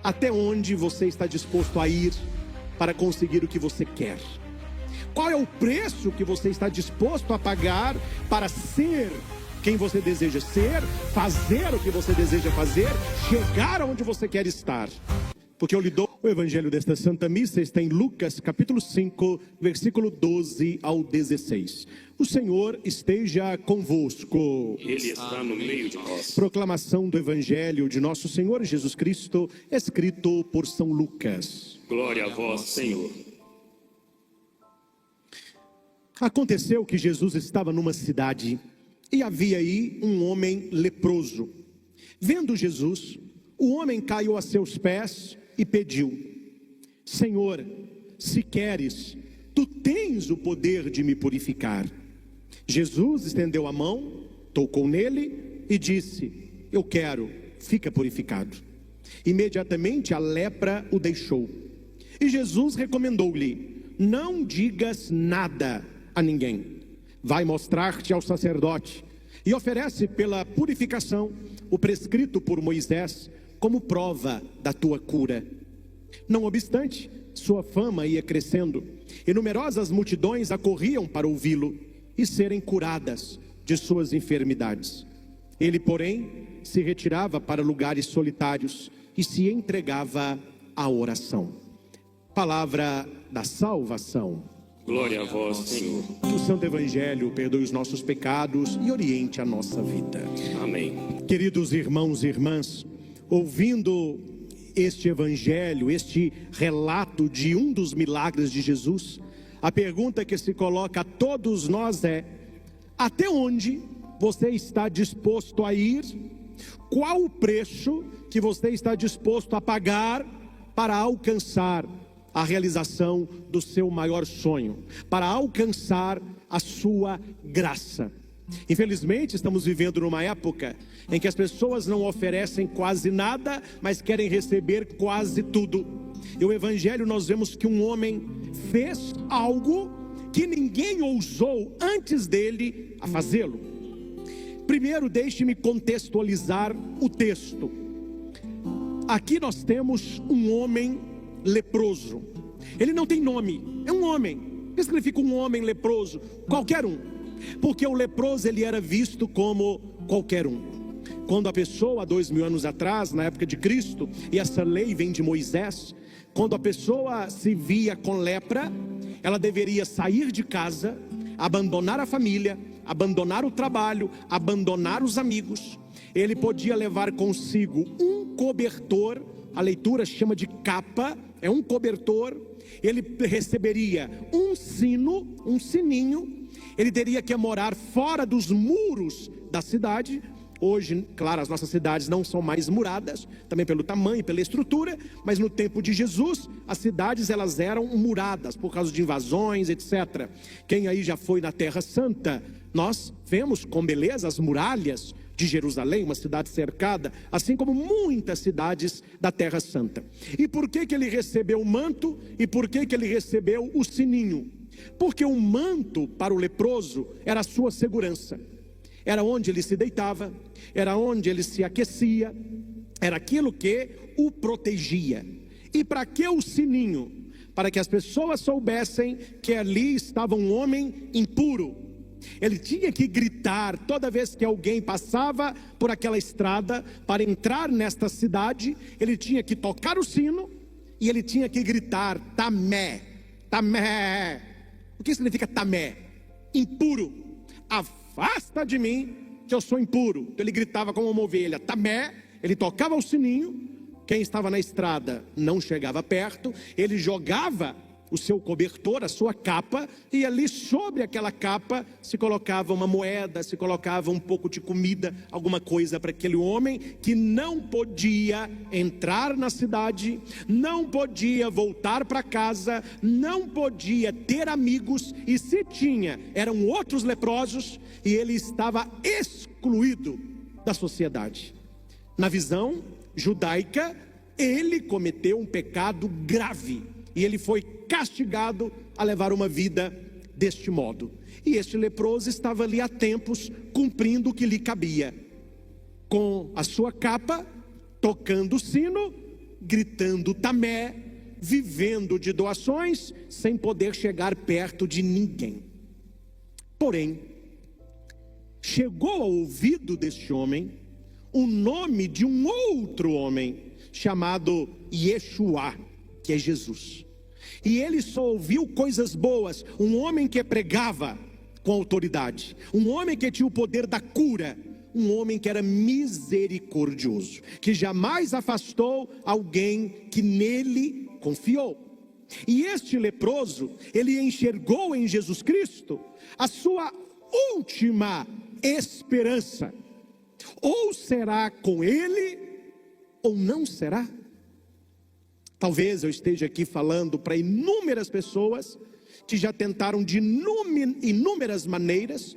Até onde você está disposto a ir para conseguir o que você quer? Qual é o preço que você está disposto a pagar para ser quem você deseja ser, fazer o que você deseja fazer, chegar aonde você quer estar? Porque eu lhe dou o evangelho desta Santa Missa, está em Lucas capítulo 5, versículo 12 ao 16. O Senhor esteja convosco. Ele está no meio de nós. Proclamação do evangelho de nosso Senhor Jesus Cristo, escrito por São Lucas. Glória a vós, Senhor. Aconteceu que Jesus estava numa cidade e havia aí um homem leproso. Vendo Jesus, o homem caiu a seus pés e pediu: Senhor, se queres, tu tens o poder de me purificar. Jesus estendeu a mão, tocou nele e disse: eu quero, fica purificado. Imediatamente a lepra o deixou. E Jesus recomendou-lhe: não digas nada a ninguém. Vai mostrar-te ao sacerdote e oferece pela purificação o prescrito por Moisés como prova da tua cura. Não obstante, sua fama ia crescendo e numerosas multidões acorriam para ouvi-lo e serem curadas de suas enfermidades. Ele, porém, se retirava para lugares solitários e se entregava à oração. Palavra da salvação. Glória a vós, Senhor. Que o Santo Evangelho perdoe os nossos pecados e oriente a nossa vida. Amém. Queridos irmãos e irmãs, ouvindo este Evangelho, este relato de um dos milagres de Jesus, a pergunta que se coloca a todos nós é: até onde você está disposto a ir? Qual o preço que você está disposto a pagar para alcançar a realização do seu maior sonho, para alcançar a sua graça? Infelizmente estamos vivendo numa época em que as pessoas não oferecem quase nada, mas querem receber quase tudo. E o Evangelho nós vemos que um homem fez algo que ninguém ousou antes dele a fazê-lo. Primeiro, deixe-me contextualizar o texto. Aqui nós temos um homem leproso. Ele não tem nome, é um homem. O que significa um homem leproso? Qualquer um. Porque o leproso ele era visto como qualquer um. Quando a pessoa, há 2000 anos atrás, na época de Cristo, e essa lei vem de Moisés, quando a pessoa se via com lepra, ela deveria sair de casa, abandonar a família, abandonar o trabalho, abandonar os amigos. Ele podia levar consigo um cobertor, a leitura chama de capa, é um cobertor. Ele receberia um sino, um sininho. Ele teria que morar fora dos muros da cidade. Hoje, claro, as nossas cidades não são mais muradas, também pelo tamanho, pela estrutura, mas no tempo de Jesus, as cidades elas eram muradas por causa de invasões, etc. Quem aí já foi na Terra Santa, nós vemos com beleza as muralhas de Jerusalém, uma cidade cercada, assim como muitas cidades da Terra Santa. E por que ele recebeu o manto? E por que ele recebeu o sininho? Porque o manto para o leproso era a sua segurança. Era onde ele se deitava, era onde ele se aquecia, era aquilo que o protegia. E para que o sininho? Para que as pessoas soubessem que ali estava um homem impuro. Ele tinha que gritar toda vez que alguém passava por aquela estrada para entrar nesta cidade. Ele tinha que tocar o sino e ele tinha que gritar: Tamé, Tamé. O que significa Tamé? Impuro. Afasta de mim, que eu sou impuro. Então ele gritava como uma ovelha: Tamé. Ele tocava o sininho. Quem estava na estrada não chegava perto. Ele jogava o seu cobertor, a sua capa, e ali sobre aquela capa se colocava uma moeda, se colocava um pouco de comida, alguma coisa para aquele homem que não podia entrar na cidade, não podia voltar para casa, não podia ter amigos, e se tinha, eram outros leprosos, e ele estava excluído da sociedade. Na visão judaica, ele cometeu um pecado grave, e ele foi castigado a levar uma vida deste modo. E este leproso estava ali há tempos, cumprindo o que lhe cabia, com a sua capa, tocando o sino gritando Tamé, vivendo de doações, sem poder chegar perto de ninguém. Porém, chegou ao ouvido deste homem o nome de um outro homem chamado Yeshua, que é Jesus. E ele só ouviu coisas boas. Um homem que pregava com autoridade, um homem que tinha o poder da cura, um homem que era misericordioso, que jamais afastou alguém que nele confiou. E este leproso, ele enxergou em Jesus Cristo a sua última esperança. Ou será com ele, ou não será. Talvez eu esteja aqui falando para inúmeras pessoas que já tentaram de inúmeras maneiras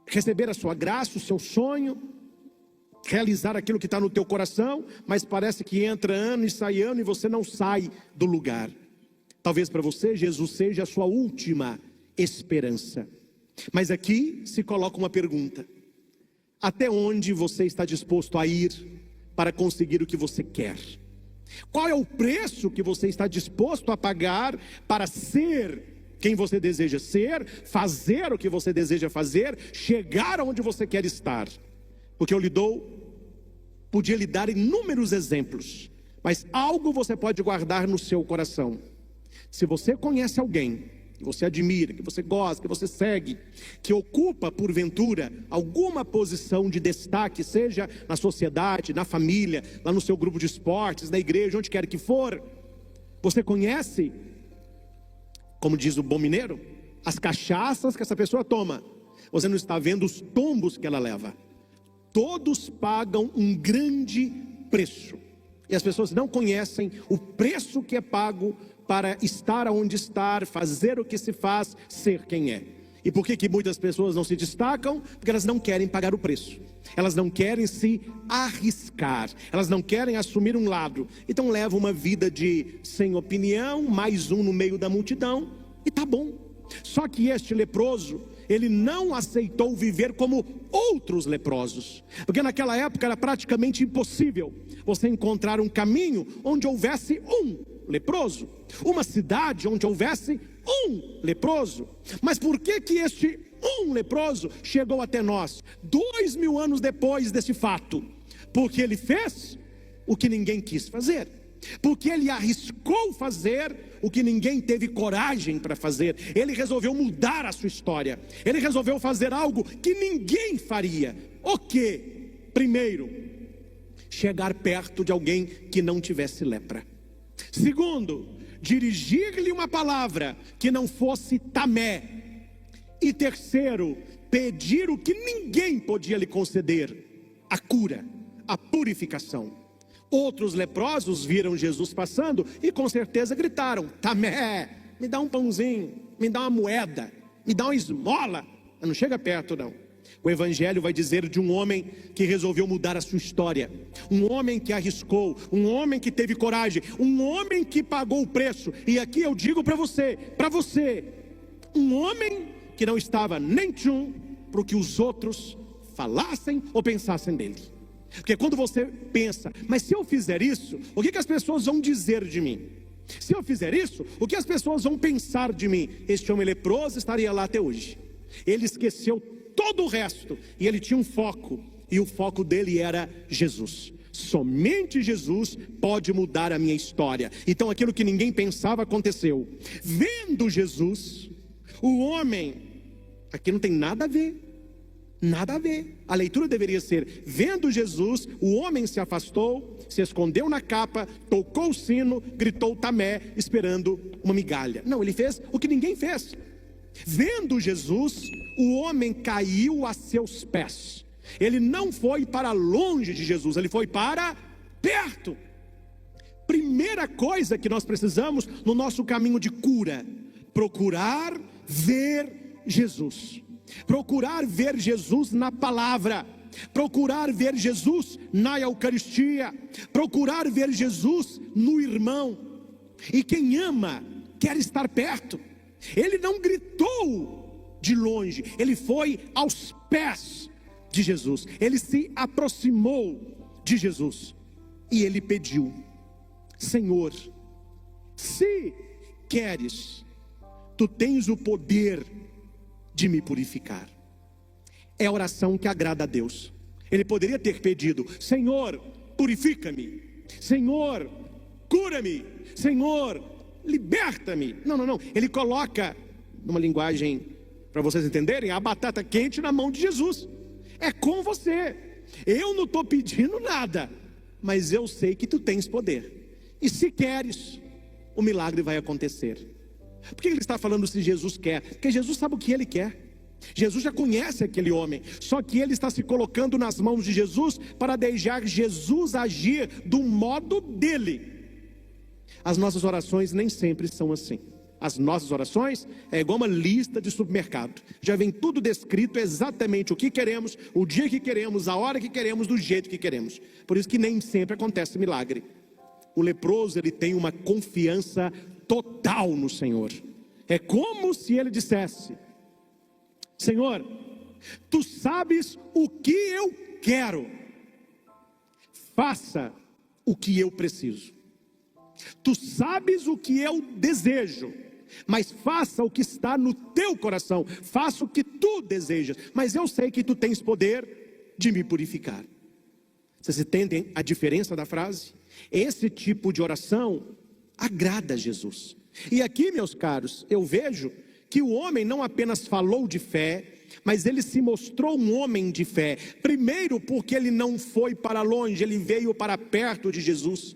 receber a sua graça, o seu sonho, realizar aquilo que está no teu coração, mas parece que entra ano e sai ano e você não sai do lugar. Talvez para você Jesus seja a sua última esperança. Mas aqui se coloca uma pergunta: até onde você está disposto a ir para conseguir o que você quer? Qual é o preço que você está disposto a pagar para ser quem você deseja ser, fazer o que você deseja fazer, chegar aonde você quer estar? Porque podia lhe dar inúmeros exemplos, mas algo você pode guardar no seu coração. Se você conhece alguém que você admira, que você gosta, que você segue, que ocupa porventura alguma posição de destaque, seja na sociedade, na família, lá no seu grupo de esportes, na igreja, onde quer que for, você conhece, como diz o bom mineiro, as cachaças que essa pessoa toma, você não está vendo os tombos que ela leva. Todos pagam um grande preço, e as pessoas não conhecem o preço que é pago para estar onde estar, fazer o que se faz, ser quem é. E por que muitas pessoas não se destacam? Porque elas não querem pagar o preço, elas não querem se arriscar, elas não querem assumir um lado. Então levam uma vida de sem opinião, mais um no meio da multidão, e tá bom. Só que este leproso, ele não aceitou viver como outros leprosos, porque naquela época era praticamente impossível você encontrar um caminho onde houvesse um leproso, uma cidade onde houvesse um leproso. Mas por que este um leproso chegou até nós 2000 anos depois desse fato? Porque ele fez o que ninguém quis fazer, porque ele arriscou fazer o que ninguém teve coragem para fazer. Ele resolveu mudar a sua história, ele resolveu fazer algo que ninguém faria. O que? Primeiro, chegar perto de alguém que não tivesse lepra. Segundo, dirigir-lhe uma palavra que não fosse Tamé. E terceiro, pedir o que ninguém podia lhe conceder: a cura, a purificação. Outros leprosos viram Jesus passando e com certeza gritaram: Tamé, me dá um pãozinho, me dá uma moeda, me dá uma esmola. Não chega perto não. O evangelho vai dizer de um homem que resolveu mudar a sua história, um homem que arriscou, um homem que teve coragem, um homem que pagou o preço. E aqui eu digo para você, um homem que não estava nem tchum para o que os outros falassem ou pensassem dele. Porque quando você pensa, mas se eu fizer isso, o que as pessoas vão dizer de mim? Se eu fizer isso, o que as pessoas vão pensar de mim? Este homem leproso estaria lá até hoje. Ele esqueceu todo o resto, e ele tinha um foco, e o foco dele era Jesus. Somente Jesus pode mudar a minha história. Então aquilo que ninguém pensava aconteceu. Vendo Jesus, o homem, aqui não tem nada a ver, nada a ver. A leitura deveria ser: vendo Jesus, o homem se afastou, se escondeu na capa, tocou o sino, gritou Tamé, esperando uma migalha. Não, ele fez o que ninguém fez. Vendo Jesus, o homem caiu a seus pés. Ele não foi para longe de Jesus, ele foi para perto. Primeira coisa que nós precisamos no nosso caminho de cura: procurar ver Jesus. Procurar ver Jesus na palavra, procurar ver Jesus na Eucaristia, procurar ver Jesus no irmão. E quem ama quer estar perto. Ele não gritou de longe, ele foi aos pés de Jesus, ele se aproximou de Jesus. E ele pediu: Senhor, se queres, tu tens o poder de me purificar. É a oração que agrada a Deus. Ele poderia ter pedido: Senhor, purifica-me. Senhor, cura-me. Senhor, liberta-me. Não. Ele coloca, numa linguagem para vocês entenderem, a batata quente na mão de Jesus. É com você. Eu não estou pedindo nada, mas eu sei que tu tens poder. E se queres, o milagre vai acontecer. Por que ele está falando se Jesus quer? Porque Jesus sabe o que ele quer. Jesus já conhece aquele homem, só que ele está se colocando nas mãos de Jesus para deixar Jesus agir do modo dele. As nossas orações nem sempre são assim. As nossas orações é igual uma lista de supermercado. Já vem tudo descrito exatamente o que queremos, o dia que queremos, a hora que queremos, do jeito que queremos. Por isso que nem sempre acontece milagre. O leproso, ele tem uma confiança total no Senhor. É como se ele dissesse: Senhor, tu sabes o que eu quero, faça o que eu preciso. Tu sabes o que eu desejo, mas faça o que está no teu coração. Faça o que tu desejas, mas eu sei que tu tens poder de me purificar. Vocês entendem a diferença da frase? Esse tipo de oração agrada a Jesus. E aqui, meus caros, eu vejo que o homem não apenas falou de fé, mas ele se mostrou um homem de fé. Primeiro, porque ele não foi para longe, ele veio para perto de Jesus.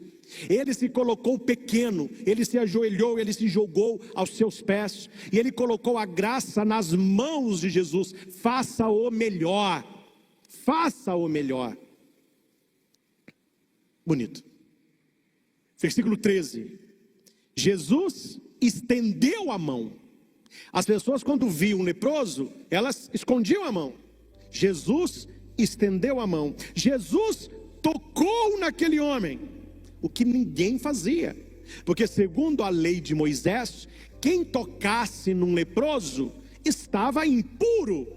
Ele se colocou pequeno, ele se ajoelhou, ele se jogou aos seus pés, e ele colocou a graça nas mãos de Jesus. Faça o melhor, faça o melhor. Bonito. Versículo 13. Jesus estendeu a mão. As pessoas, quando viam um leproso, elas escondiam a mão. Jesus estendeu a mão. Jesus tocou naquele homem, o que ninguém fazia, porque segundo a lei de Moisés, quem tocasse num leproso estava impuro.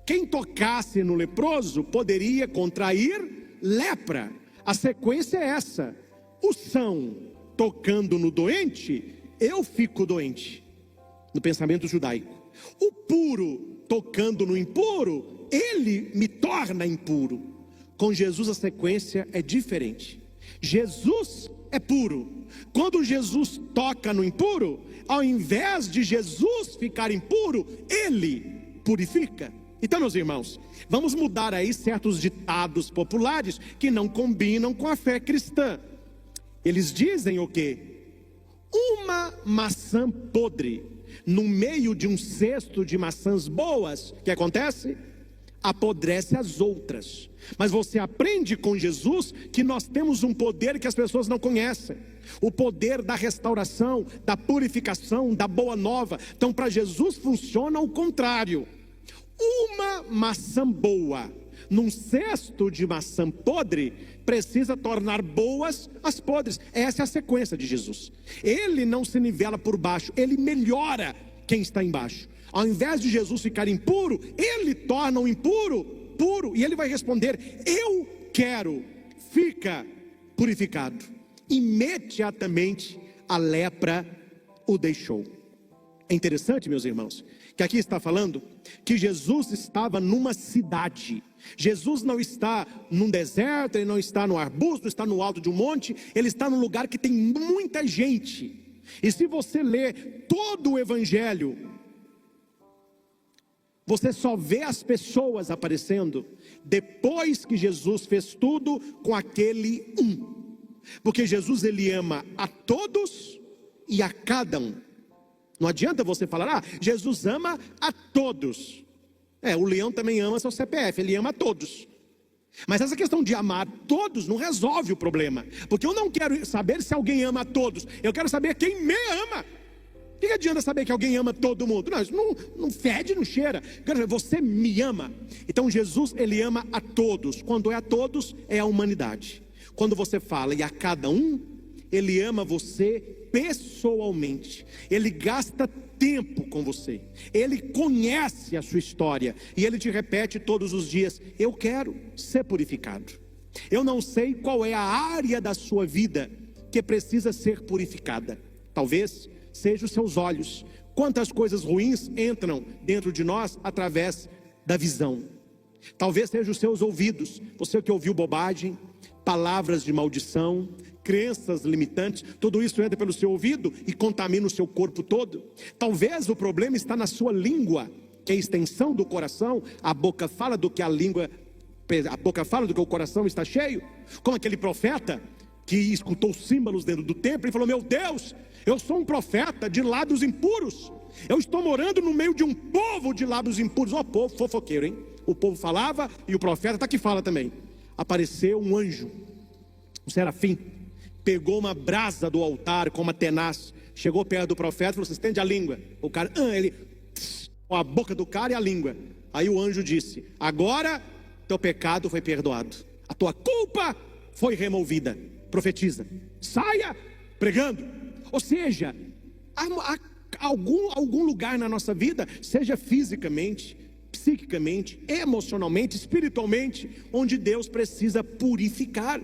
Quem tocasse no leproso poderia contrair lepra. A sequência é essa: o são tocando no doente, eu fico doente, no pensamento judaico. O puro tocando no impuro, ele me torna impuro. Com Jesus a sequência é diferente. Jesus é puro. Quando Jesus toca no impuro, ao invés de Jesus ficar impuro, ele purifica. Então, meus irmãos, vamos mudar aí certos ditados populares que não combinam com a fé cristã. Eles dizem o quê? Uma maçã podre no meio de um cesto de maçãs boas, o que acontece? Apodrece as outras. Mas você aprende com Jesus que nós temos um poder que as pessoas não conhecem, o poder da restauração, da purificação, da boa nova. Então, para Jesus funciona o contrário. Uma maçã boa num cesto de maçã podre precisa tornar boas as podres. Essa é a sequência de Jesus. Ele não se nivela por baixo, ele melhora quem está embaixo. Ao invés de Jesus ficar impuro, ele torna o impuro puro. E ele vai responder: eu quero, fica purificado. Imediatamente a lepra o deixou. É interessante, meus irmãos, que aqui está falando que Jesus estava numa cidade. Jesus não está num deserto, ele não está no arbusto, não está no alto de um monte. Ele está num lugar que tem muita gente. E se você ler todo o evangelho, você só vê as pessoas aparecendo depois que Jesus fez tudo com aquele um. Porque Jesus, ele ama a todos e a cada um. Não adianta você falar: Jesus ama a todos. O leão também ama seu CPF, ele ama a todos. Mas essa questão de amar a todos não resolve o problema. Porque eu não quero saber se alguém ama a todos, eu quero saber quem me ama. O que adianta saber que alguém ama todo mundo? Não, isso não fede, não cheira. Você me ama. Então Jesus, ele ama a todos. Quando é a todos, é a humanidade. Quando você fala e a cada um, ele ama você pessoalmente. Ele gasta tempo com você. Ele conhece a sua história. E ele te repete todos os dias: eu quero ser purificado. Eu não sei qual é a área da sua vida que precisa ser purificada. Talvez seja os seus olhos. Quantas coisas ruins entram dentro de nós através da visão. Talvez seja os seus ouvidos. Você que ouviu bobagem, palavras de maldição, crenças limitantes, tudo isso entra pelo seu ouvido e contamina o seu corpo todo. Talvez o problema está na sua língua, que é a extensão do coração. A boca fala do que o coração está cheio. Como aquele profeta que escutou símbolos dentro do templo e falou: meu Deus, eu sou um profeta de lábios impuros. Eu estou morando no meio de um povo de lábios impuros. Ó, povo fofoqueiro, hein? O povo falava e o profeta está que fala também. Apareceu um anjo, um serafim, pegou uma brasa do altar com uma tenaz, chegou perto do profeta e falou: você estende a língua. O cara, a boca do cara e a língua. Aí o anjo disse: agora teu pecado foi perdoado, a tua culpa foi removida. Profetiza, saia pregando. Ou seja, há algum lugar na nossa vida, seja fisicamente, psiquicamente, emocionalmente, espiritualmente, onde Deus precisa purificar.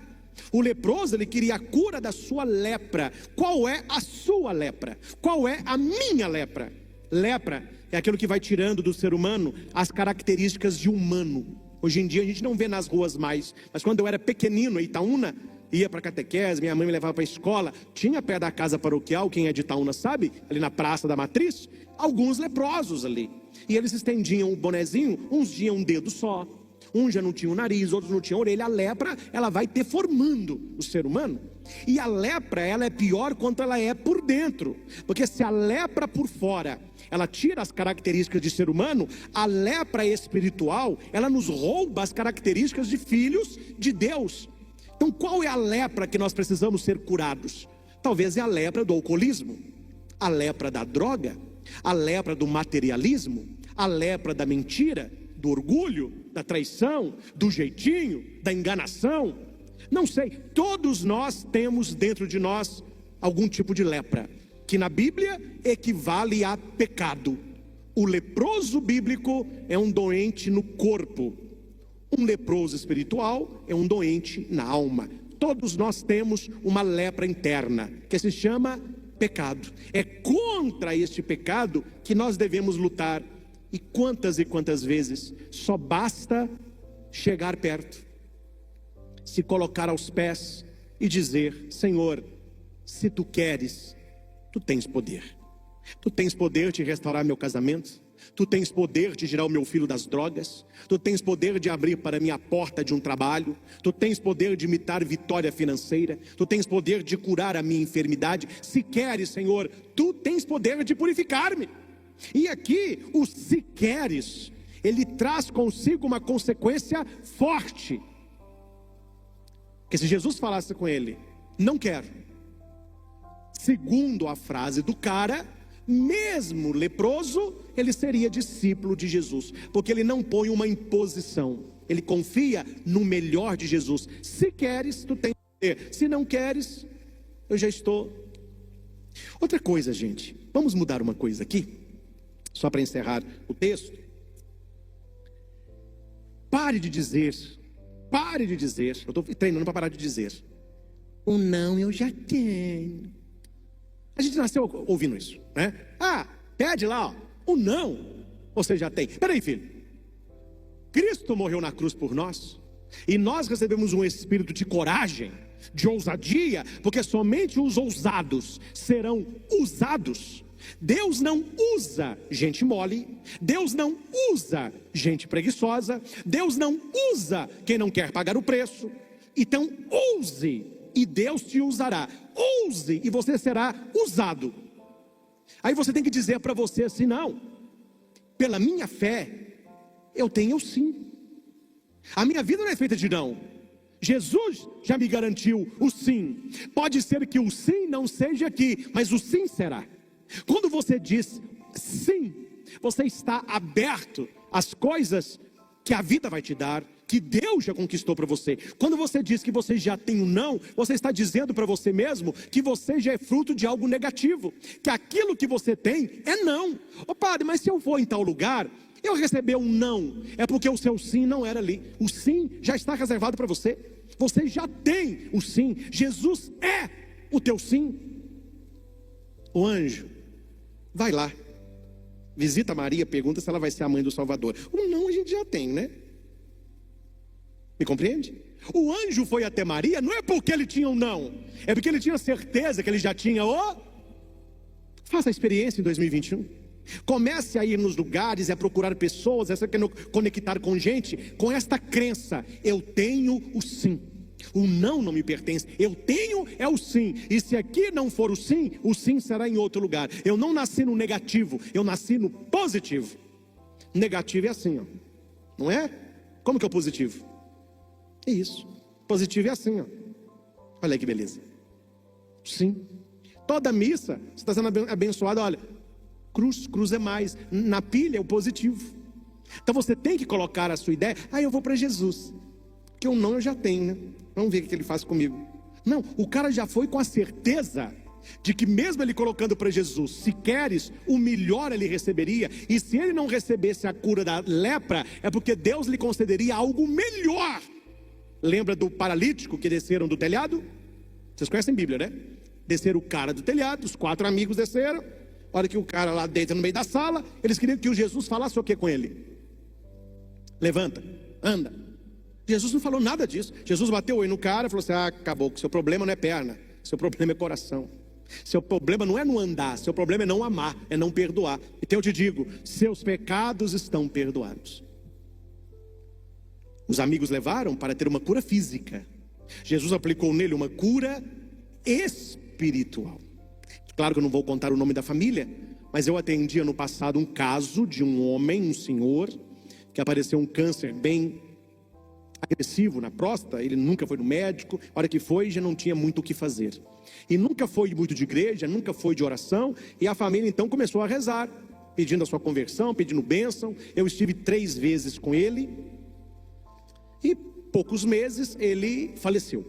O leproso, ele queria a cura da sua lepra. Qual é a sua lepra? Qual é a minha lepra? Lepra é aquilo que vai tirando do ser humano as características de humano. Hoje em dia a gente não vê nas ruas mais, mas quando eu era pequenino em Itaúna, ia para catequese, minha mãe me levava para a escola, tinha perto da casa paroquial, quem é de Itaúna sabe, ali na Praça da Matriz, alguns leprosos ali. E eles estendiam o bonezinho, uns tinham um dedo só, uns já não tinham nariz, outros não tinham orelha. A lepra, ela vai deformando o ser humano. E a lepra, ela é pior quanto ela é por dentro. Porque se a lepra por fora, ela tira as características de ser humano, a lepra espiritual, ela nos rouba as características de filhos de Deus. Então qual é a lepra que nós precisamos ser curados? Talvez é a lepra do alcoolismo, a lepra da droga, a lepra do materialismo, a lepra da mentira, do orgulho, da traição, do jeitinho, da enganação. Não sei, todos nós temos dentro de nós algum tipo de lepra, que na Bíblia equivale a pecado. O leproso bíblico é um doente no corpo. Um leproso espiritual é um doente na alma. Todos nós temos uma lepra interna, que se chama pecado. É contra este pecado que nós devemos lutar. E quantas vezes só basta chegar perto, se colocar aos pés e dizer: Senhor, se tu queres, tu tens poder. Tu tens poder de restaurar meu casamento. Tu tens poder de tirar o meu filho das drogas. Tu tens poder de abrir para mim a porta de um trabalho. Tu tens poder de me dar vitória financeira. Tu tens poder de curar a minha enfermidade. Se queres, Senhor, tu tens poder de purificar-me. E aqui, o se queres, ele traz consigo uma consequência forte. Porque se Jesus falasse com ele: não quero, segundo a frase do cara, mesmo leproso, ele seria discípulo de Jesus, porque ele não põe uma imposição, ele confia no melhor de Jesus. Se queres, tu tens poder. Se não queres, eu já estou. Outra coisa, gente, vamos mudar uma coisa aqui, só para encerrar o texto. Pare de dizer, eu estou treinando para parar de dizer: o não eu já tenho. A gente nasceu ouvindo isso, né? Pede lá, o não você já tem. Peraí, filho, Cristo morreu na cruz por nós, e nós recebemos um espírito de coragem, de ousadia, porque somente os ousados serão usados. Deus não usa gente mole, Deus não usa gente preguiçosa, Deus não usa quem não quer pagar o preço. Então ouse, e Deus te usará. Ouse, e você será usado. Aí você tem que dizer para você assim: não, pela minha fé, eu tenho sim. A minha vida não é feita de não. Jesus já me garantiu o sim. Pode ser que o sim não seja aqui, mas o sim será. Quando você diz sim, você está aberto às coisas que a vida vai te dar, que Deus já conquistou para você. Quando você diz que você já tem um não, você está dizendo para você mesmo que você já é fruto de algo negativo, que aquilo que você tem é não. Padre, mas se eu for em tal lugar, Eu receber um não, é porque o seu sim não era ali. O sim já está reservado para você. Você já tem o sim. Jesus é o teu sim. O anjo, vai lá, visita Maria, pergunta se ela vai ser a mãe do Salvador. O não a gente já tem, né? Me compreende? O anjo foi até Maria, não é porque ele tinha um não, é porque ele tinha certeza que ele já tinha o... Faça a experiência em 2021. Comece a ir nos lugares, a procurar pessoas, a conectar com gente, com esta crença: eu tenho o sim. O não me pertence, eu tenho é o sim. E se aqui não for o sim será em outro lugar. Eu não nasci no negativo, eu nasci no positivo. Negativo é assim, ó. Não é? Como que é o positivo? É isso. Positivo é assim, ó. Olha aí que beleza. Sim. Toda missa, você está sendo abençoado, olha, cruz é mais. Na pilha é o positivo. Então você tem que colocar a sua ideia: eu vou para Jesus. Porque o não eu já tenho, né? Vamos ver o que ele faz comigo. Não, o cara já foi com a certeza de que mesmo ele colocando para Jesus: se queres, o melhor ele receberia. E se ele não recebesse a cura da lepra, é porque Deus lhe concederia algo melhor. Lembra do paralítico que desceram do telhado? Vocês conhecem a Bíblia, né? Desceram o cara do telhado, os 4 amigos desceram. Olha que o cara lá deita no meio da sala. Eles queriam que o Jesus falasse o que com ele? Levanta, anda. Jesus não falou nada disso. Jesus bateu aí no cara e falou assim: acabou, que seu problema não é perna, seu problema é coração. Seu problema não é no andar, seu problema é não amar, é não perdoar. Então eu te digo: seus pecados estão perdoados. Os amigos levaram para ter uma cura física. Jesus aplicou nele uma cura espiritual. Claro que eu não vou contar o nome da família, mas eu atendia no passado um caso de um homem, um senhor, que apareceu um câncer bem agressivo na próstata. Ele nunca foi no médico, a hora que foi já não tinha muito o que fazer. E nunca foi muito de igreja, nunca foi de oração. E a família então começou a rezar, pedindo a sua conversão, pedindo bênção. Eu estive 3 vezes com ele. E poucos meses ele faleceu.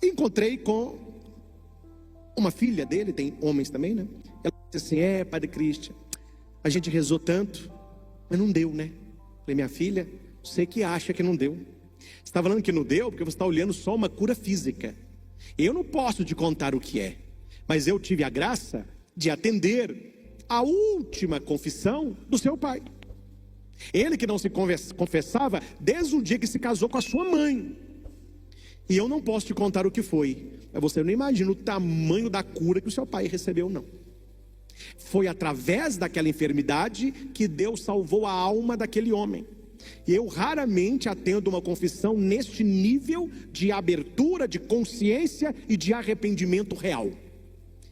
Encontrei com uma filha dele, tem homens também, né? Ela disse assim: Padre Cristian, a gente rezou tanto, mas não deu, né? Falei: minha filha, você que acha que não deu. Você está falando que não deu porque você está olhando só uma cura física. Eu não posso te contar o que é, mas eu tive a graça de atender a última confissão do seu pai. Ele que não se confessava desde o dia que se casou com a sua mãe. E eu não posso te contar o que foi, mas você não imagina o tamanho da cura que o seu pai recebeu, não. Foi através daquela enfermidade que Deus salvou a alma daquele homem. E eu raramente atendo uma confissão neste nível de abertura, de consciência e de arrependimento real.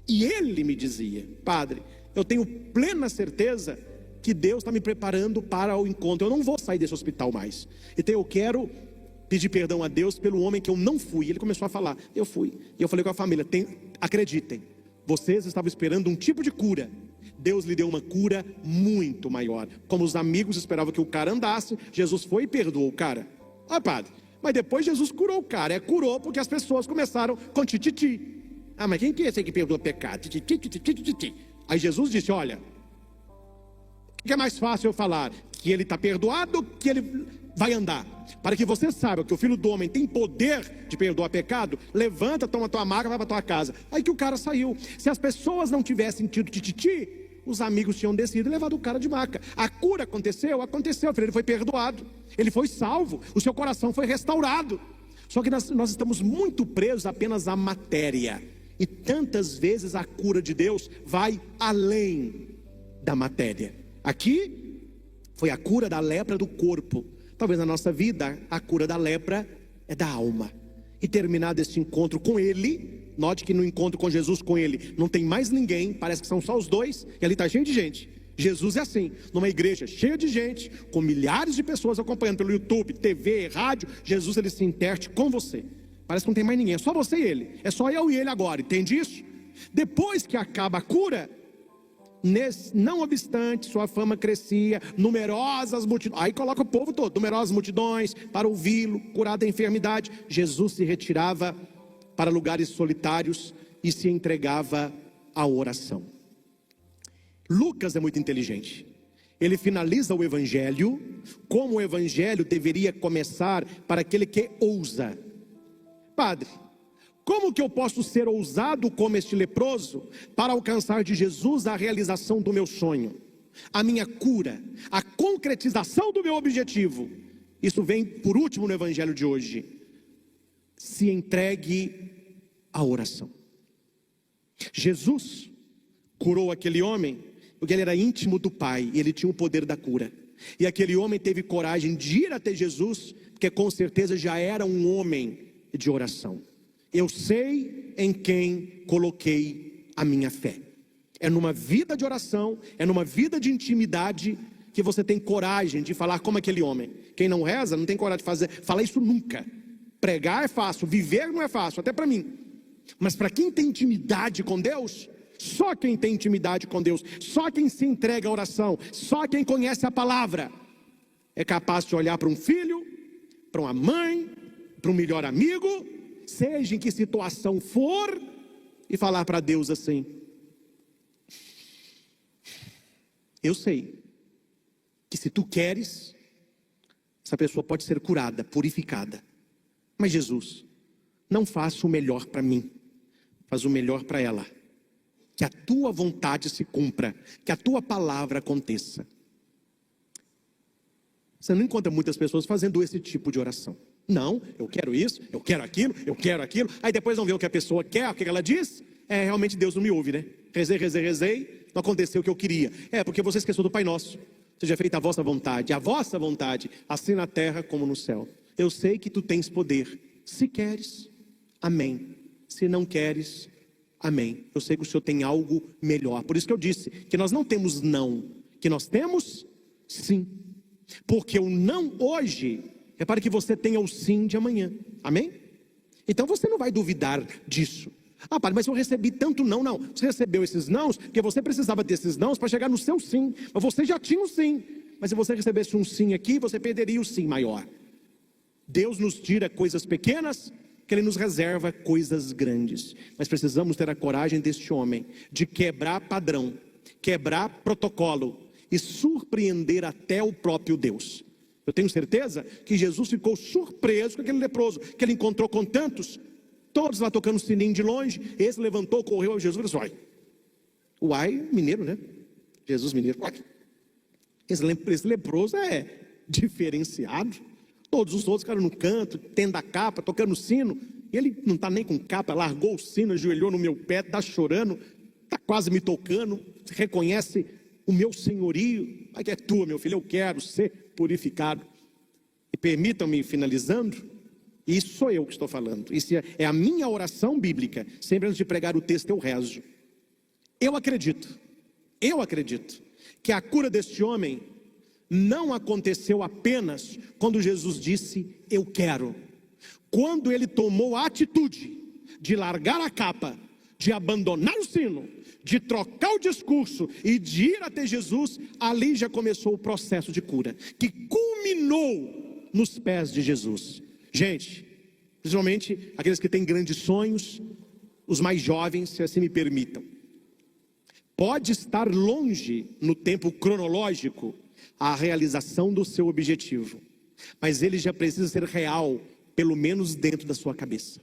E ele me dizia: padre, eu tenho plena certeza que Deus está me preparando para o encontro. Eu não vou sair desse hospital mais. Então eu quero pedir perdão a Deus pelo homem que eu não fui. Ele começou a falar: eu fui. E eu falei com a família: acreditem, vocês estavam esperando um tipo de cura. Deus lhe deu uma cura muito maior. Como os amigos esperavam que o cara andasse, Jesus foi e perdoou o cara. Padre, mas depois Jesus curou o cara. Curou porque as pessoas começaram com tititi. Mas quem que é esse aí que perdoa pecado? Tititi. Aí Jesus disse: olha, o que é mais fácil eu falar? Que ele está perdoado, que ele vai andar. Para que você saiba que o Filho do Homem tem poder de perdoar pecado, levanta, toma tua maca, vai para tua casa. Aí que o cara saiu. Se as pessoas não tivessem tido tititi, os amigos tinham descido e levado o cara de maca. A cura aconteceu, ele foi perdoado, ele foi salvo, o seu coração foi restaurado. Só que nós estamos muito presos apenas à matéria. E tantas vezes a cura de Deus vai além da matéria. Aqui foi a cura da lepra do corpo. Talvez na nossa vida a cura da lepra é da alma. E terminado este encontro com ele, note que no encontro com Jesus, com ele, não tem mais ninguém, parece que são só os dois, e ali está cheio de gente. Jesus é assim, numa igreja cheia de gente, com milhares de pessoas acompanhando pelo YouTube, TV, rádio, Jesus ele se interte com você. Parece que não tem mais ninguém, é só você e ele, é só eu e ele agora, entende isso? Depois que acaba a cura, não obstante sua fama crescia, numerosas multidões, aí coloca o povo todo, numerosas multidões para ouvi-lo, curado da enfermidade. Jesus se retirava para lugares solitários e se entregava à oração. Lucas é muito inteligente. ele finaliza o evangelho, como o evangelho deveria começar para aquele que ousa. Padre, como que eu posso ser ousado como este leproso para alcançar de Jesus a realização do meu sonho, a minha cura, a concretização do meu objetivo? Isso vem por último no evangelho de hoje. Se entregue à oração. Jesus curou aquele homem porque ele era íntimo do Pai e ele tinha o poder da cura. E aquele homem teve coragem de ir até Jesus, porque com certeza já era um homem de oração. Eu sei em quem coloquei a minha fé. É numa vida de oração, é numa vida de intimidade que você tem coragem de falar como aquele homem. Quem não reza não tem coragem de falar isso nunca. Pregar é fácil, viver não é fácil, até para mim. Mas para quem tem intimidade com Deus, só quem tem intimidade com Deus, só quem se entrega à oração, só quem conhece a palavra, é capaz de olhar para um filho, para uma mãe, para um melhor amigo, seja em que situação for, e falar para Deus assim: eu sei que se tu queres, essa pessoa pode ser curada, purificada. Mas Jesus, não faça o melhor para mim, faz o melhor para ela. Que a tua vontade se cumpra, que a tua palavra aconteça. Você não encontra muitas pessoas fazendo esse tipo de oração. Não, eu quero isso, eu quero aquilo, aí depois não vê o que a pessoa quer, o que ela diz. Realmente Deus não me ouve, né? Rezei, não aconteceu o que eu queria. Porque você esqueceu do Pai Nosso. Seja feita a vossa vontade, assim na terra como no céu. Eu sei que tu tens poder, se queres, amém. Se não queres, amém. Eu sei que o Senhor tem algo melhor. Por isso que eu disse que nós não temos não, que nós temos sim. Porque o não hoje é para que você tenha o sim de amanhã. Amém? Então você não vai duvidar disso. Padre, mas eu recebi tanto não. Você recebeu esses nãos porque você precisava desses nãos para chegar no seu sim. Mas você já tinha um sim. Mas se você recebesse um sim aqui, você perderia o sim maior. Deus nos tira coisas pequenas, que Ele nos reserva coisas grandes. Mas precisamos ter a coragem deste homem de quebrar padrão, quebrar protocolo e surpreender até o próprio Deus. Eu tenho certeza que Jesus ficou surpreso com aquele leproso que ele encontrou com tantos, todos lá tocando sininho de longe. Esse levantou, correu a Jesus e disse: uai, mineiro, né? Jesus mineiro. Esse leproso é diferenciado. Todos os outros ficaram no canto, tendo a capa, tocando sino. Ele não está nem com capa, largou o sino, ajoelhou no meu pé, está chorando, está quase me tocando, reconhece o meu senhorio. Aqui é tua, meu filho, eu quero ser purificado. E permitam-me, finalizando, isso sou eu que estou falando. Isso é a minha oração bíblica. Sempre antes de pregar o texto eu rezo. Eu acredito que a cura deste homem não aconteceu apenas quando Jesus disse eu quero. Quando ele tomou a atitude de largar a capa, de abandonar o sino, de trocar o discurso e de ir até Jesus, ali já começou o processo de cura, que culminou nos pés de Jesus. Gente, principalmente aqueles que têm grandes sonhos, os mais jovens, se assim me permitam. Pode estar longe no tempo cronológico a realização do seu objetivo, mas ele já precisa ser real, pelo menos dentro da sua cabeça.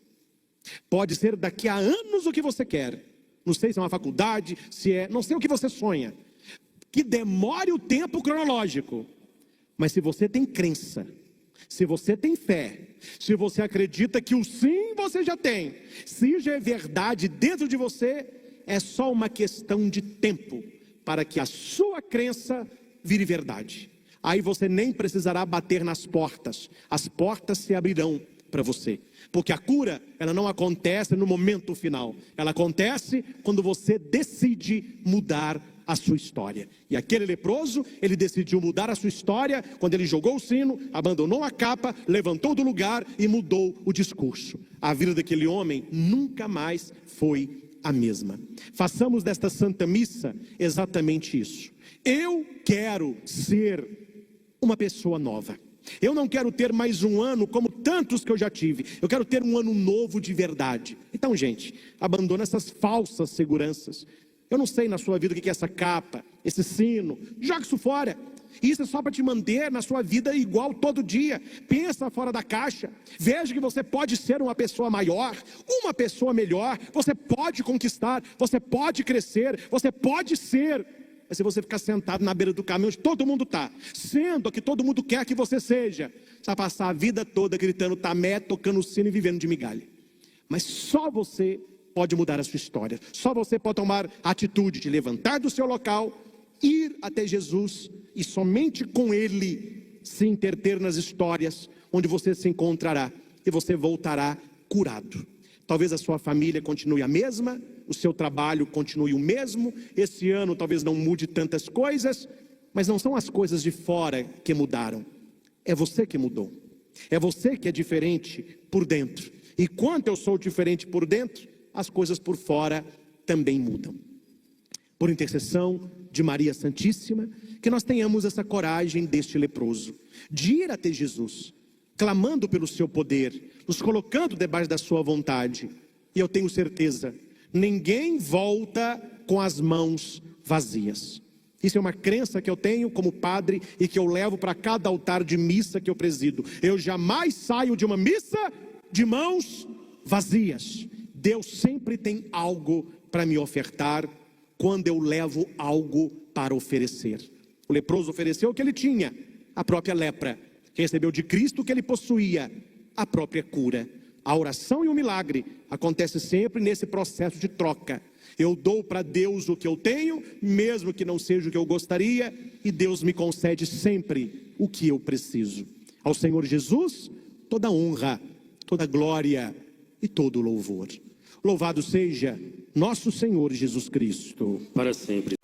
Pode ser daqui a anos o que você quer, não sei se é uma faculdade, se é, não sei o que você sonha, que demore o tempo cronológico, mas se você tem crença, se você tem fé, se você acredita que o sim você já tem, se já é verdade dentro de você, é só uma questão de tempo para que a sua crença vire verdade. Aí você nem precisará bater nas portas, as portas se abrirão para você, porque a cura, ela não acontece no momento final, ela acontece quando você decide mudar a sua história. E aquele leproso, ele decidiu mudar a sua história quando ele jogou o sino, abandonou a capa, levantou do lugar e mudou o discurso. A vida daquele homem nunca mais foi a mesma. Façamos desta Santa Missa exatamente isso. Eu quero ser uma pessoa nova. Eu não quero ter mais um ano como tantos que eu já tive. Eu quero ter um ano novo de verdade. Então, gente, abandona essas falsas seguranças. Eu não sei na sua vida o que é essa capa, esse sino. Joga isso fora. Isso é só para te manter na sua vida igual todo dia. Pensa fora da caixa. Veja que você pode ser uma pessoa maior, uma pessoa melhor. Você pode conquistar, você pode crescer, você pode ser. Mas se você ficar sentado na beira do caminho onde todo mundo está, sendo o que todo mundo quer que você seja, você vai passar a vida toda gritando tamé, tocando o sino e vivendo de migalha. Mas só você pode mudar a sua história. Só você pode tomar a atitude de levantar do seu local, ir até Jesus e somente com Ele se interter nas histórias onde você se encontrará e você voltará curado. Talvez a sua família continue a mesma, o seu trabalho continue o mesmo, esse ano talvez não mude tantas coisas, mas não são as coisas de fora que mudaram, é você que mudou, é você que é diferente por dentro. E quando eu sou diferente por dentro, as coisas por fora também mudam. Por intercessão de Maria Santíssima, que nós tenhamos essa coragem deste leproso, de ir até Jesus, clamando pelo seu poder, nos colocando debaixo da sua vontade. E eu tenho certeza, ninguém volta com as mãos vazias. Isso é uma crença que eu tenho como padre e que eu levo para cada altar de missa que eu presido. Eu jamais saio de uma missa de mãos vazias. Deus sempre tem algo para me ofertar quando eu levo algo para oferecer. O leproso ofereceu o que ele tinha, a própria lepra. Recebeu de Cristo o que ele possuía, a própria cura. A oração e o milagre acontece sempre nesse processo de troca. Eu dou para Deus o que eu tenho, mesmo que não seja o que eu gostaria, e Deus me concede sempre o que eu preciso. Ao Senhor Jesus, toda honra, toda glória e todo louvor. Louvado seja nosso Senhor Jesus Cristo. Para sempre.